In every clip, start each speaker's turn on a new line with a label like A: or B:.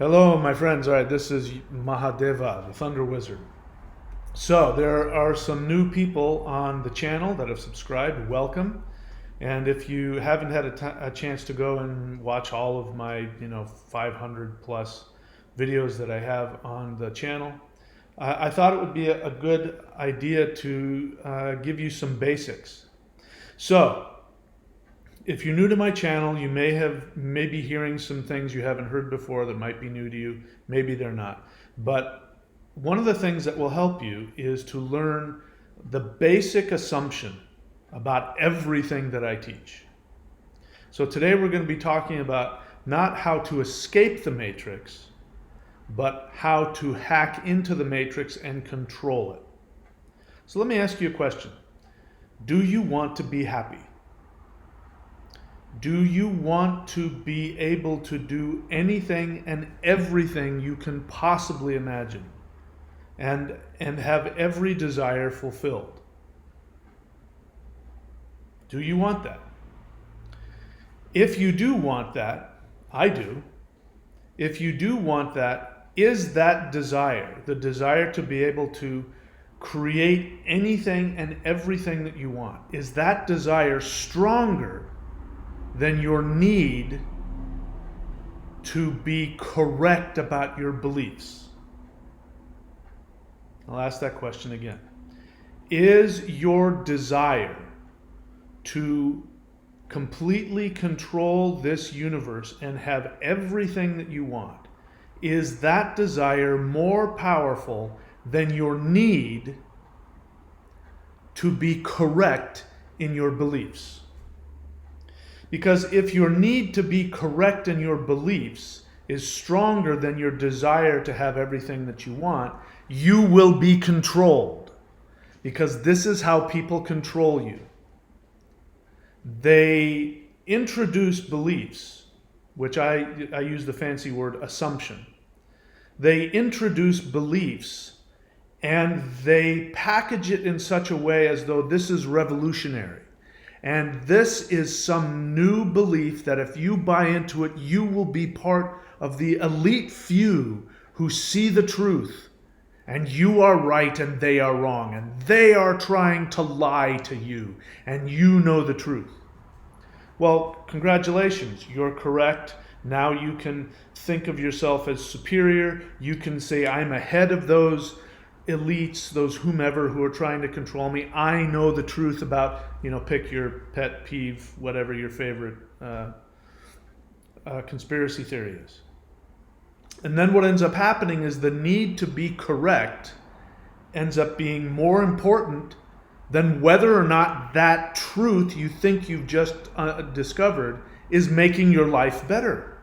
A: Hello, my friends. All right, this is Mahadeva, the Thunder Wizard. So, there are some new people on the channel that have subscribed. Welcome. And if you haven't had a chance to go and watch all of my, 500 plus videos that I have on the channel, I thought it would be a good idea to give you some basics. So, if you're new to my channel, you may be hearing some things you haven't heard before that might be new to you. Maybe they're not. But one of the things that will help you is to learn the basic assumption about everything that I teach. So today we're going to be talking about not how to escape the matrix, but how to hack into the matrix and control it. So let me ask you a question. Do you want to be happy? Do you want to be able to do anything and everything you can possibly imagine and have every desire fulfilled? Do you want that? If you do want that, I do. If you do want that, is that desire, the desire to be able to create anything and everything that you want, is that desire stronger than your need to be correct about your beliefs? I'll ask that question again. Is your desire to completely control this universe and have everything that you want, is that desire more powerful than your need to be correct in your beliefs? Because if your need to be correct in your beliefs is stronger than your desire to have everything that you want, you will be controlled. Because this is how people control you. They introduce beliefs, which I use the fancy word assumption. They introduce beliefs and they package it in such a way as though this is revolutionary. And this is some new belief that if you buy into it, you will be part of the elite few who see the truth. And you are right and they are wrong. And they are trying to lie to you. And you know the truth. Well, congratulations, you're correct. Now you can think of yourself as superior. You can say, I'm ahead of those elites, those whomever who are trying to control me. I know the truth about, pick your pet peeve, whatever your favorite conspiracy theory is. And then what ends up happening is the need to be correct ends up being more important than whether or not that truth you think you've just discovered is making your life better.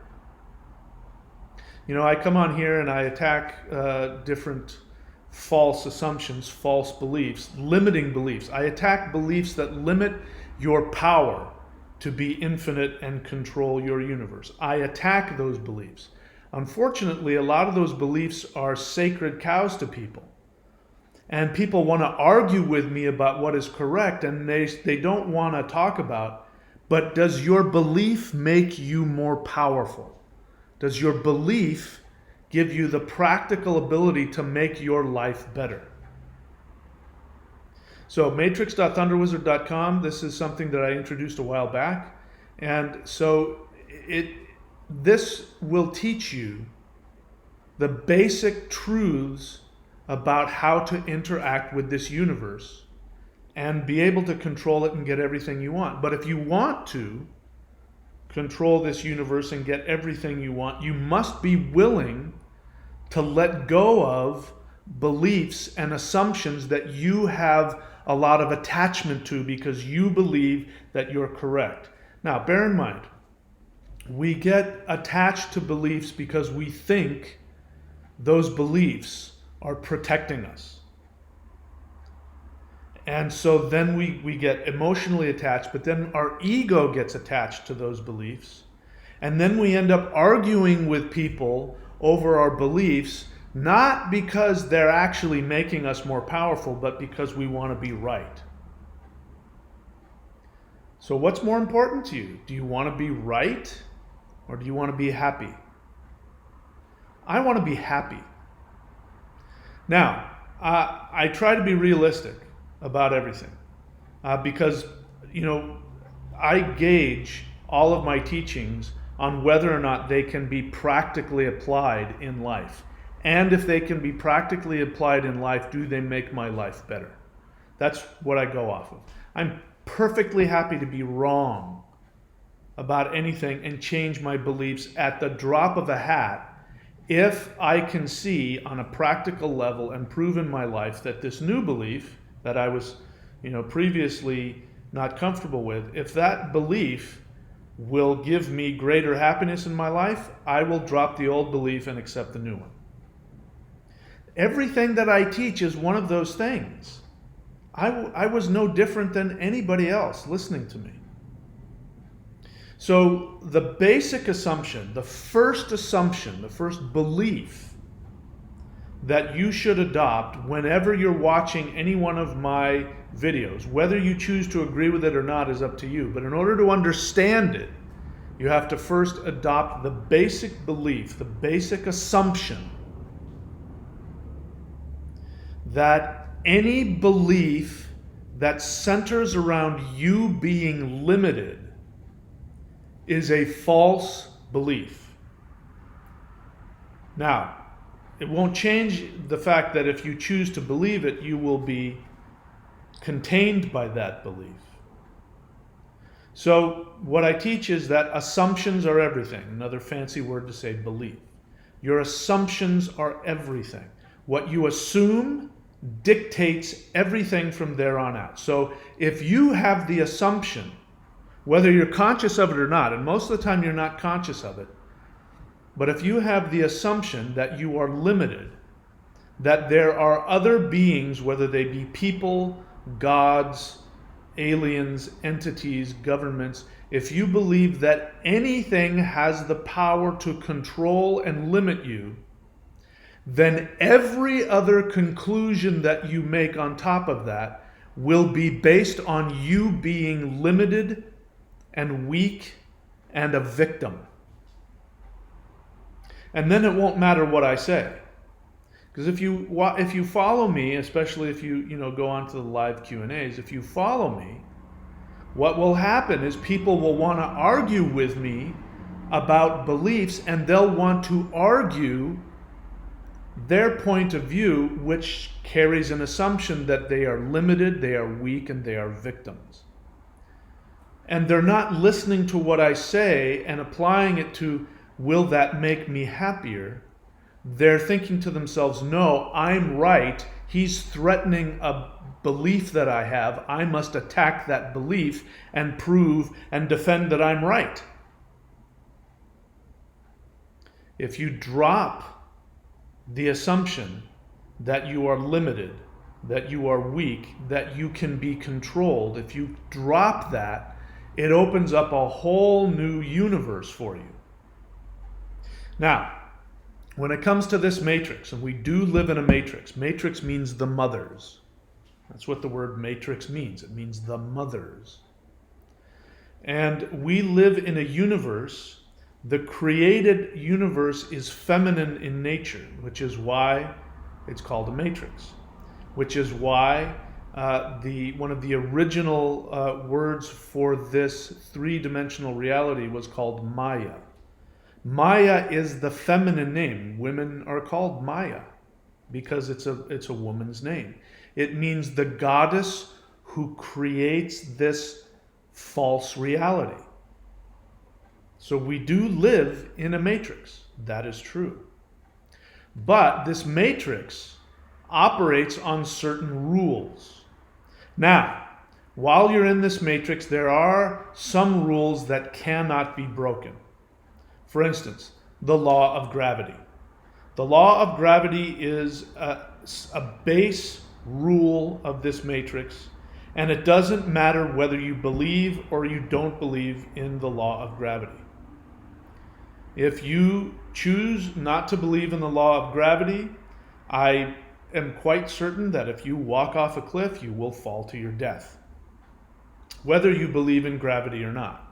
A: I come on here and I attack different false assumptions, false beliefs, limiting beliefs. I attack beliefs that limit your power to be infinite and control your universe. I attack those beliefs. Unfortunately, a lot of those beliefs are sacred cows to people. And people want to argue with me about what is correct, and they don't want to talk about, but does your belief make you more powerful? Does your belief give you the practical ability to make your life better? So matrix.thunderwizard.com, this is something that I introduced a while back. And so this will teach you the basic truths about how to interact with this universe and be able to control it and get everything you want. But if you want to control this universe and get everything you want, you must be willing to let go of beliefs and assumptions that you have a lot of attachment to because you believe that you're correct. Now, bear in mind, we get attached to beliefs because we think those beliefs are protecting us. And so then we get emotionally attached, but then our ego gets attached to those beliefs. And then we end up arguing with people over our beliefs, not because they're actually making us more powerful, but because we want to be right. So what's more important to you? Do you want to be right or do you want to be happy? I want to be happy. Now, I try to be realistic about everything because, you know, I gauge all of my teachings on whether or not they can be practically applied in life. And if they can be practically applied in life, do they make my life better? That's what I go off of. I'm perfectly happy to be wrong about anything and change my beliefs at the drop of a hat if I can see on a practical level and prove in my life that this new belief that I was, previously not comfortable with, if that belief will give me greater happiness in my life, I will drop the old belief and accept the new one. Everything that I teach is one of those things. I was no different than anybody else listening to me. So the basic assumption, the first belief that you should adopt whenever you're watching any one of my videos, whether you choose to agree with it or not is up to you, but in order to understand it, you have to first adopt the basic belief, the basic assumption that any belief that centers around you being limited is a false belief. Now, it won't change the fact that if you choose to believe it, you will be contained by that belief. So what I teach is that assumptions are everything. Another fancy word to say belief. Your assumptions are everything. What you assume dictates everything from there on out. So if you have the assumption, whether you're conscious of it or not, and most of the time you're not conscious of it, but if you have the assumption that you are limited, that there are other beings, whether they be people, gods, aliens, entities, governments, if you believe that anything has the power to control and limit you, then every other conclusion that you make on top of that will be based on you being limited and weak and a victim. And then it won't matter what I say. Because if you follow me, especially if you go on to the live Q&As, if you follow me, what will happen is people will want to argue with me about beliefs, and they'll want to argue their point of view, which carries an assumption that they are limited, they are weak, and they are victims. And they're not listening to what I say and applying it to, will that make me happier? They're thinking to themselves, no, I'm right. He's threatening a belief that I have. I must attack that belief and prove and defend that I'm right. If you drop the assumption that you are limited, that you are weak, that you can be controlled, if you drop that, it opens up a whole new universe for you. Now, when it comes to this matrix, and we do live in a matrix, matrix means the mothers. That's what the word matrix means. It means the mothers. And we live in a universe. The created universe is feminine in nature, which is why it's called a matrix, which is why one of the original words for this three-dimensional reality was called Maya. Maya is the feminine name. Women are called Maya because it's a woman's name. It means the goddess who creates this false reality. So we do live in a matrix. That is true. But this matrix operates on certain rules. Now, while you're in this matrix, there are some rules that cannot be broken. For instance, the law of gravity. The law of gravity is a base rule of this matrix, and it doesn't matter whether you believe or you don't believe in the law of gravity. If you choose not to believe in the law of gravity, I am quite certain that if you walk off a cliff, you will fall to your death, whether you believe in gravity or not.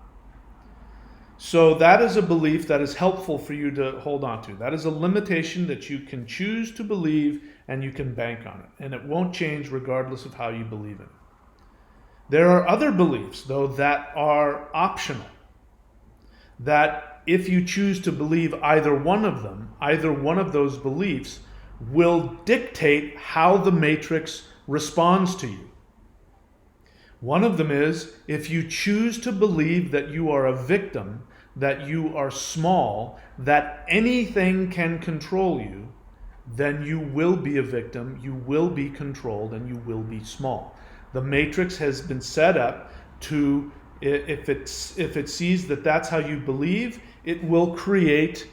A: So that is a belief that is helpful for you to hold on to. That is a limitation that you can choose to believe and you can bank on it. And it won't change regardless of how you believe it. There are other beliefs, though, that are optional. That if you choose to believe either one of them, either one of those beliefs will dictate how the matrix responds to you. One of them is if you choose to believe that you are a victim, that you are small, that anything can control you, then you will be a victim, you will be controlled, and you will be small. The matrix has been set up to, if it sees that that's how you believe, it will create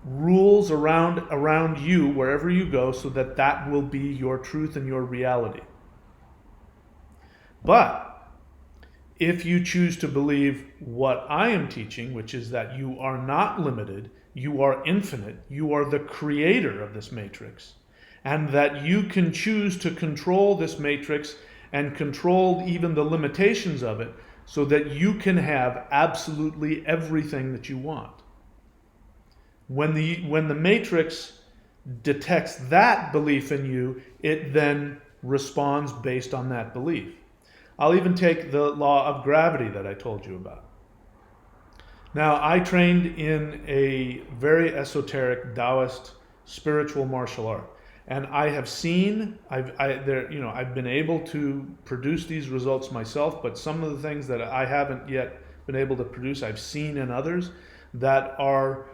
A: rules around you wherever you go so that that will be your truth and your reality. But if you choose to believe what I am teaching, which is that you are not limited, you are infinite, you are the creator of this matrix, and that you can choose to control this matrix and control even the limitations of it so that you can have absolutely everything that you want. When the matrix detects that belief in you, it then responds based on that belief. I'll even take the law of gravity that I told you about. Now, I trained in a very esoteric Taoist spiritual martial art, and I have seen, I've been able to produce these results myself, but some of the things that I haven't yet been able to produce, I've seen in others that are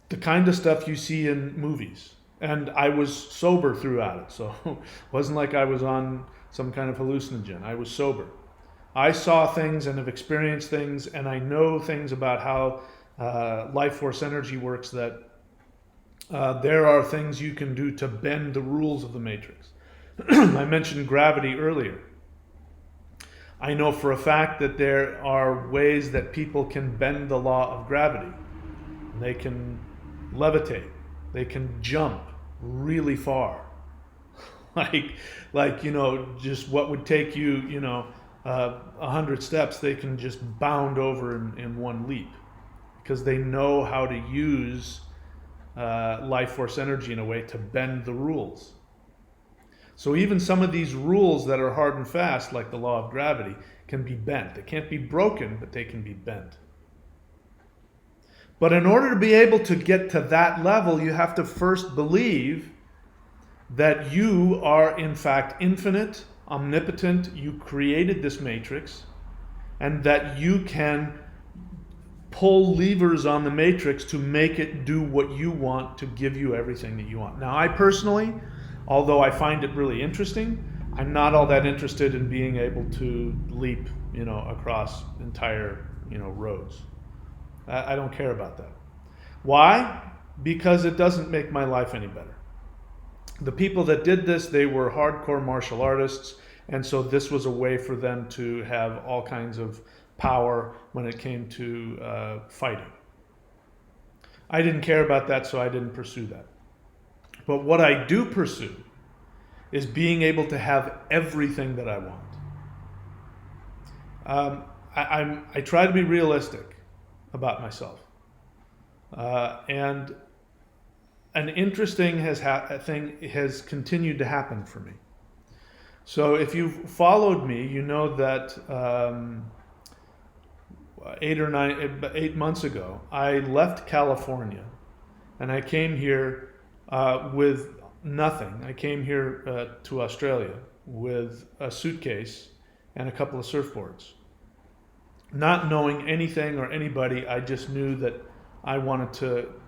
A: the kind of stuff you see in movies. And I was sober throughout it, so it wasn't like I was on some kind of hallucinogen. I was sober. I saw things and have experienced things, and I know things about how life force energy works, that there are things you can do to bend the rules of the matrix. I mentioned gravity earlier. I know for a fact that there are ways that people can bend the law of gravity. They can levitate. They can jump really far. Just what would take you, 100 steps, they can just bound over in one leap because they know how to use life force energy in a way to bend the rules. So even some of these rules that are hard and fast, like the law of gravity, can be bent. They can't be broken, but they can be bent. But in order to be able to get to that level, you have to first believe that you are in fact infinite, omnipotent, you created this matrix, and that you can pull levers on the matrix to make it do what you want, to give you everything that you want. Now, I personally, although I find it really interesting, I'm not all that interested in being able to leap, across entire, roads. I don't care about that. Why? Because it doesn't make my life any better. The people that did this, they were hardcore martial artists, and so this was a way for them to have all kinds of power when it came to fighting. I didn't care about that, so I didn't pursue that. But what I do pursue is being able to have everything that I want. I try to be realistic about myself. And an interesting thing has continued to happen for me. So if you've followed me, you know that 8 months ago, I left California and I came here with nothing. I came here to Australia with a suitcase and a couple of surfboards. Not knowing anything or anybody, I just knew that I wanted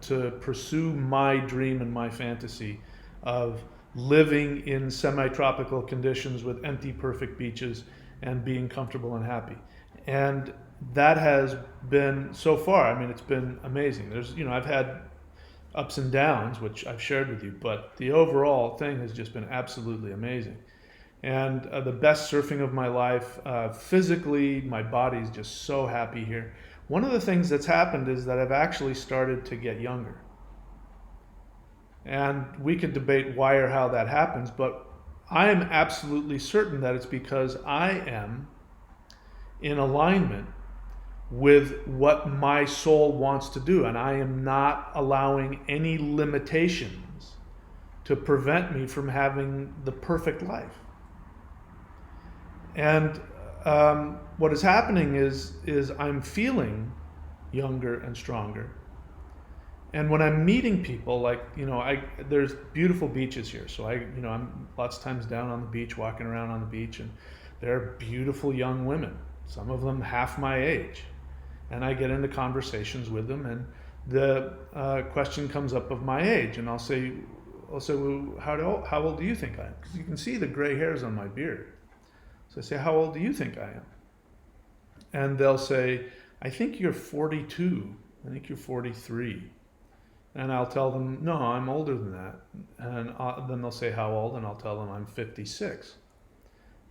A: to pursue my dream and my fantasy of living in semi-tropical conditions with empty, perfect beaches and being comfortable and happy. And that has been, so far, it's been amazing. I've had ups and downs, which I've shared with you, but the overall thing has just been absolutely amazing. And the best surfing of my life. Physically, my body's just so happy here. One of the things that's happened is that I've actually started to get younger. And we could debate why or how that happens, but I am absolutely certain that it's because I am in alignment with what my soul wants to do, and I am not allowing any limitations to prevent me from having the perfect life. And what is happening is I'm feeling younger and stronger. And when I'm meeting people, like, there's beautiful beaches here. So I'm lots of times down on the beach, walking around on the beach, and there are beautiful young women, some of them half my age. And I get into conversations with them, and the question comes up of my age, and I'll say, well, how old do you think I am? Because you can see the gray hairs on my beard. So I say, how old do you think I am? And they'll say, I think you're 42. I think you're 43. And I'll tell them, no, I'm older than that. And then they'll say, how old? And I'll tell them I'm 56.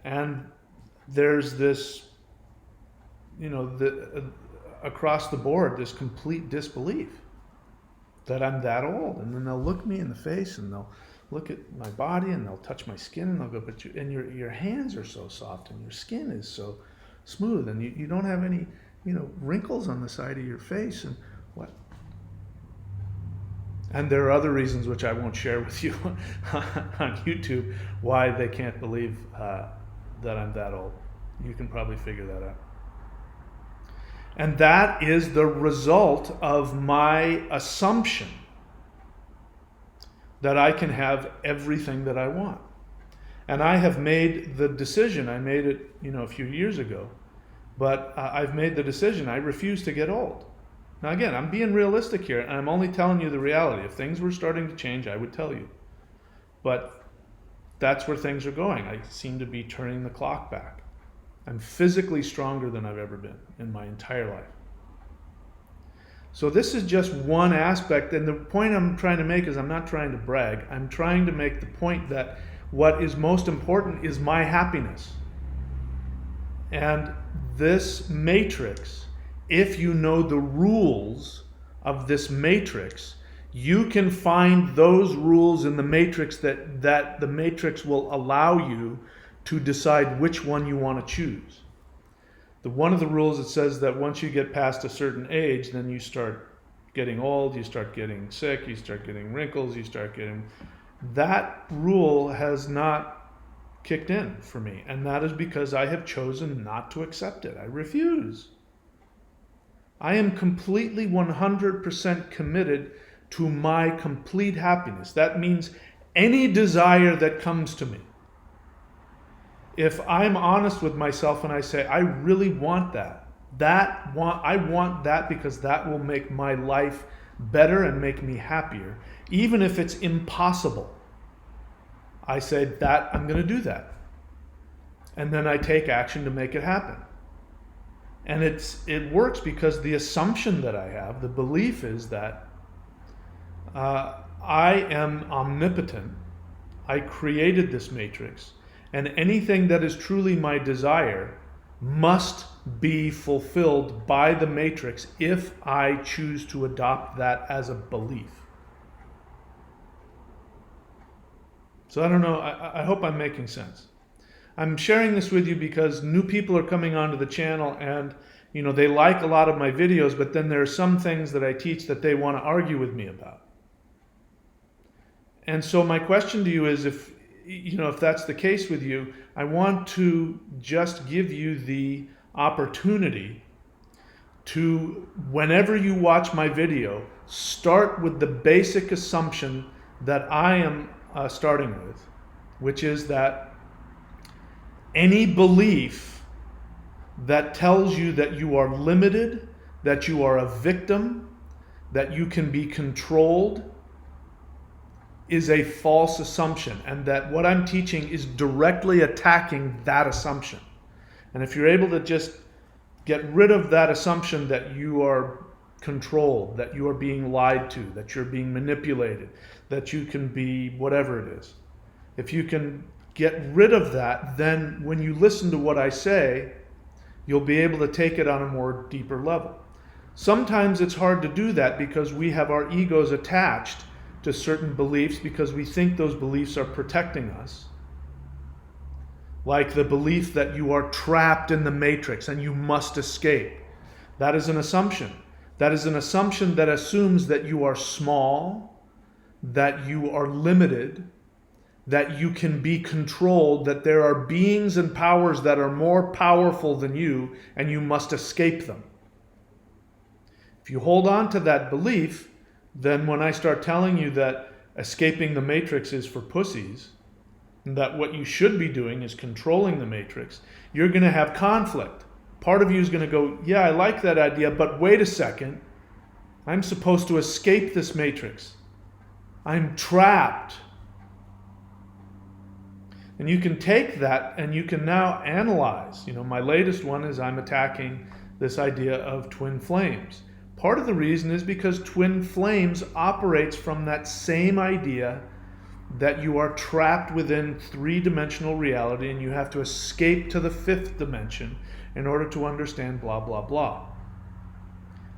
A: And there's this, across the board, this complete disbelief that I'm that old. And then they'll look me in the face, and they'll look at my body, and they'll touch my skin, and they'll go, but your hands are so soft, and your skin is so smooth, and you don't have any, wrinkles on the side of your face, and what? And there are other reasons which I won't share with you on YouTube why they can't believe that I'm that old. You can probably figure that out. And that is the result of my assumption that I can have everything that I want. And I have made the decision, I made it, a few years ago, but I've made the decision, I refuse to get old. Now again, I'm being realistic here, and I'm only telling you the reality. If things were starting to change, I would tell you. But that's where things are going. I seem to be turning the clock back. I'm physically stronger than I've ever been in my entire life. So this is just one aspect, and the point I'm trying to make is I'm not trying to brag. I'm trying to make the point that what is most important is my happiness. And this matrix, if you know the rules of this matrix, you can find those rules in the matrix that the matrix will allow you to decide which one you want to choose. One of the rules, it says that once you get past a certain age, then you start getting old, you start getting sick, you start getting wrinkles, you start getting... That rule has not kicked in for me, and that is because I have chosen not to accept it. I refuse. I am completely 100% committed to my complete happiness. That means any desire that comes to me. If I'm honest with myself and I say, I really want that, I want that because that will make my life better and make me happier, even if it's impossible. I say that I'm going to do that. And then I take action to make it happen. And it works because the assumption that I have, the belief is that I am omnipotent. I created this matrix, and anything that is truly my desire must be fulfilled by the matrix if I choose to adopt that as a belief. So I don't know, I hope I'm making sense. I'm sharing this with you because new people are coming onto the channel, and they like a lot of my videos, but then there are some things that I teach that they want to argue with me about. And so my question to you is, if that's the case with you, I want to just give you the opportunity to, whenever you watch my video, start with the basic assumption that I am starting with, which is that any belief that tells you that you are limited, that you are a victim, that you can be controlled, is a false assumption, and that what I'm teaching is directly attacking that assumption. And if you're able to just get rid of that assumption that you are controlled, that you are being lied to, that you're being manipulated, that you can be whatever it is, if you can get rid of that, then when you listen to what I say, you'll be able to take it on a more deeper level. Sometimes it's hard to do that because we have our egos attached to certain beliefs because we think those beliefs are protecting us. Like the belief that you are trapped in the matrix and you must escape. That is an assumption. That is an assumption that assumes that you are small, that you are limited, that you can be controlled, that there are beings and powers that are more powerful than you, and you must escape them. If you hold on to that belief, then when I start telling you that escaping the matrix is for pussies, and that what you should be doing is controlling the matrix, you're going to have conflict. Part of you is going to go, yeah, I like that idea, but wait a second. I'm supposed to escape this matrix. I'm trapped. And you can take that and you can now analyze. My latest one is I'm attacking this idea of twin flames. Part of the reason is because twin flames operates from that same idea that you are trapped within three-dimensional reality and you have to escape to the fifth dimension in order to understand blah, blah, blah.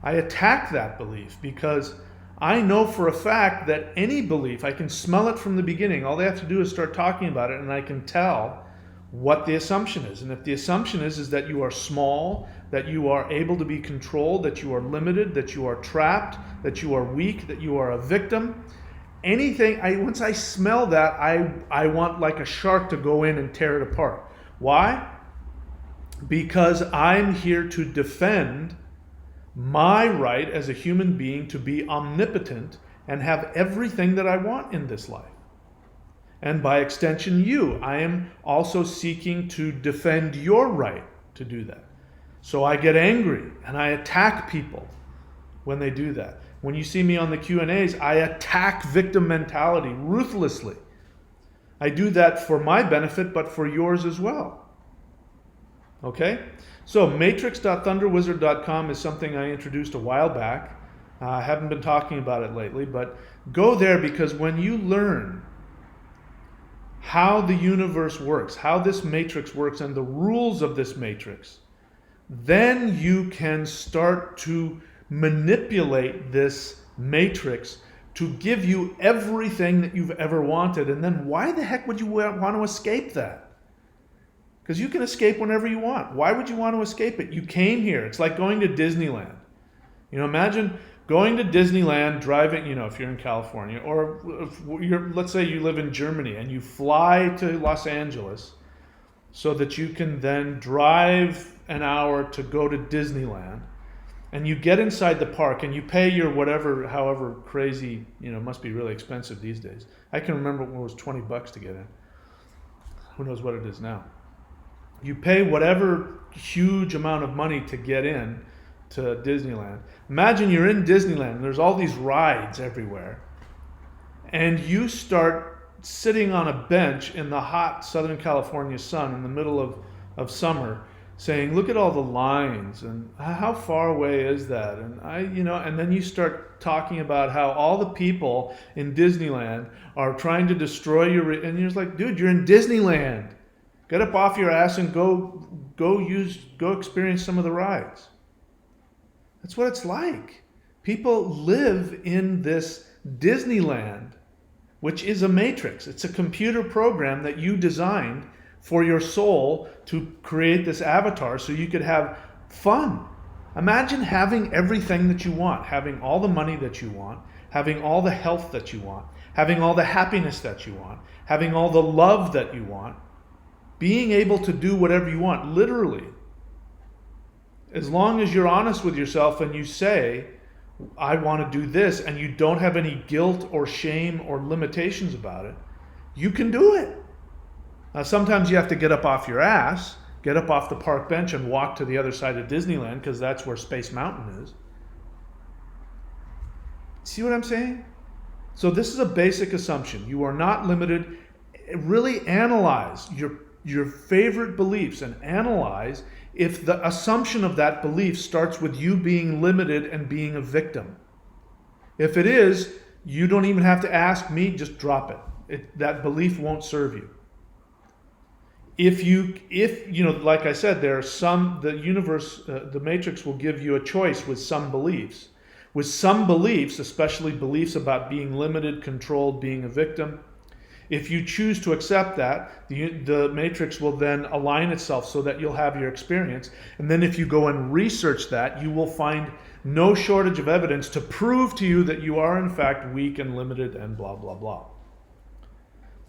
A: I attack that belief because I know for a fact that any belief, I can smell it from the beginning. All they have to do is start talking about it and I can tell what the assumption is. And if the assumption is that you are small, that you are able to be controlled, that you are limited, that you are trapped, that you are weak, that you are a victim, anything, once I smell that, I want like a shark to go in and tear it apart. Why? Because I'm here to defend my right as a human being to be omnipotent and have everything that I want in this life. And by extension, you. I am also seeking to defend your right to do that. So I get angry and I attack people when they do that. When you see me on the Q&As, I attack victim mentality ruthlessly. I do that for my benefit, but for yours as well. Okay? So matrix.thunderwizard.com is something I introduced a while back. I haven't been talking about it lately, but go there because when you learn how the universe works, how this matrix works, and the rules of this matrix, then you can start to manipulate this matrix to give you everything that you've ever wanted. And then why the heck would you want to escape that? Because you can escape whenever you want. Why would you want to escape it? You came here. It's like going to Disneyland. Imagine going to Disneyland, driving, if you're in California, or let's say you live in Germany and you fly to Los Angeles so that you can then drive an hour to go to Disneyland. And you get inside the park and you pay your whatever, however crazy, must be really expensive these days. I can remember when it was $20 to get in. Who knows what it is now. You pay whatever huge amount of money to get in to Disneyland. Imagine you're in Disneyland and there's all these rides everywhere. And you start sitting on a bench in the hot Southern California sun in the middle of summer saying, look at all the lines and how far away is that? And and then you start talking about how all the people in Disneyland are trying to destroy and you're just like, dude, you're in Disneyland. Get up off your ass and go experience some of the rides. That's what it's like. People live in this Disneyland, which is a matrix. It's a computer program that you designed for your soul to create this avatar so you could have fun. Imagine having everything that you want, having all the money that you want, having all the health that you want, having all the happiness that you want, having all the love that you want, being able to do whatever you want, literally. As long as you're honest with yourself and you say, I want to do this, and you don't have any guilt or shame or limitations about it, you can do it. Now, sometimes you have to get up off your ass, get up off the park bench and walk to the other side of Disneyland because that's where Space Mountain is. See what I'm saying? So this is a basic assumption. You are not limited. Really analyze your favorite beliefs and analyze if the assumption of that belief starts with you being limited and being a victim. If it is, you don't even have to ask me, just drop it. That belief won't serve you. If like I said, there are the universe, the matrix will give you a choice with some beliefs. With some beliefs, especially beliefs about being limited, controlled, being a victim, If you choose to accept that, the matrix will then align itself so that you'll have your experience. And then if you go and research that, you will find no shortage of evidence to prove to you that you are in fact weak and limited and blah, blah, blah.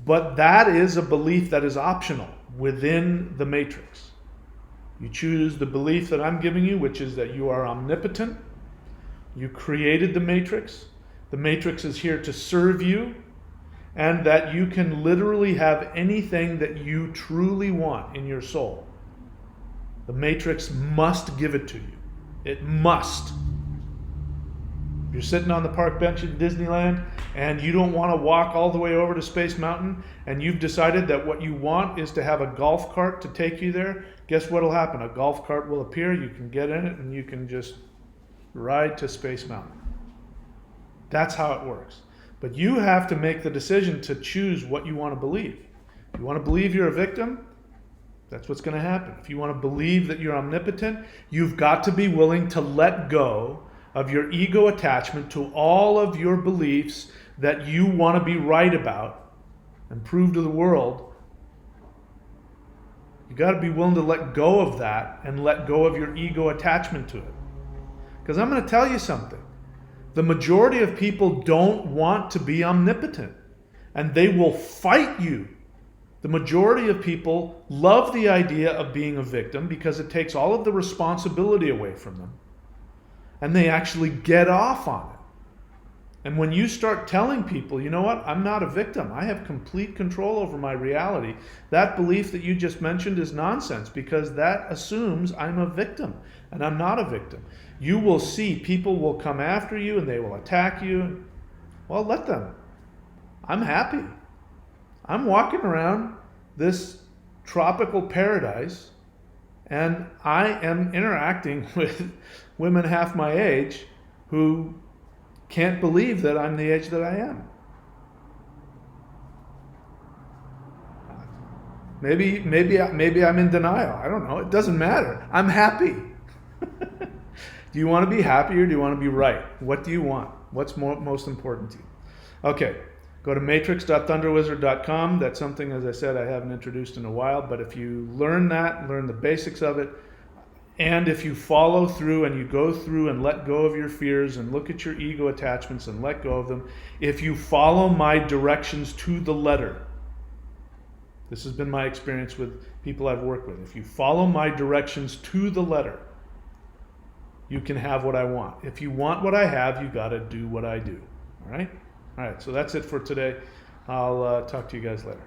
A: But that is a belief that is optional within the matrix. You choose the belief that I'm giving you, which is that you are omnipotent. You created the matrix. The matrix is here to serve you, and that you can literally have anything that you truly want in your soul. The matrix must give it to you. It must. If you're sitting on the park bench at Disneyland and you don't want to walk all the way over to Space Mountain, and you've decided that what you want is to have a golf cart to take you there, guess what will happen? A golf cart will appear, you can get in it, and you can just ride to Space Mountain. That's how it works. But you have to make the decision to choose what you want to believe. If you want to believe you're a victim, that's what's going to happen. If you want to believe that you're omnipotent, you've got to be willing to let go of your ego attachment to all of your beliefs that you want to be right about and prove to the world. You've got to be willing to let go of that and let go of your ego attachment to it. Because I'm going to tell you something. The majority of people don't want to be omnipotent, and they will fight you. The majority of people love the idea of being a victim because it takes all of the responsibility away from them, and they actually get off on it. And when you start telling people, you know what, I'm not a victim, I have complete control over my reality, that belief that you just mentioned is nonsense, because that assumes I'm a victim, and I'm not a victim. You will see people will come after you and they will attack you. Well, let them. I'm happy. I'm walking around this tropical paradise, and I am interacting with women half my age who can't believe that I'm the age that I am. Maybe I'm in denial. I don't know. It doesn't matter. I'm happy. Do you want to be happy, or do you want to be right? What do you want? What's most important to you? Okay, go to matrix.thunderwizard.com. That's something, as I said, I haven't introduced in a while, but if you learn that, learn the basics of it, and if you follow through and you go through and let go of your fears and look at your ego attachments and let go of them, if you follow my directions to the letter, this has been my experience with people I've worked with. If you follow my directions to the letter, you can have what I want. If you want what I have, you got to do what I do. All right? All right, so that's it for today. I'll talk to you guys later.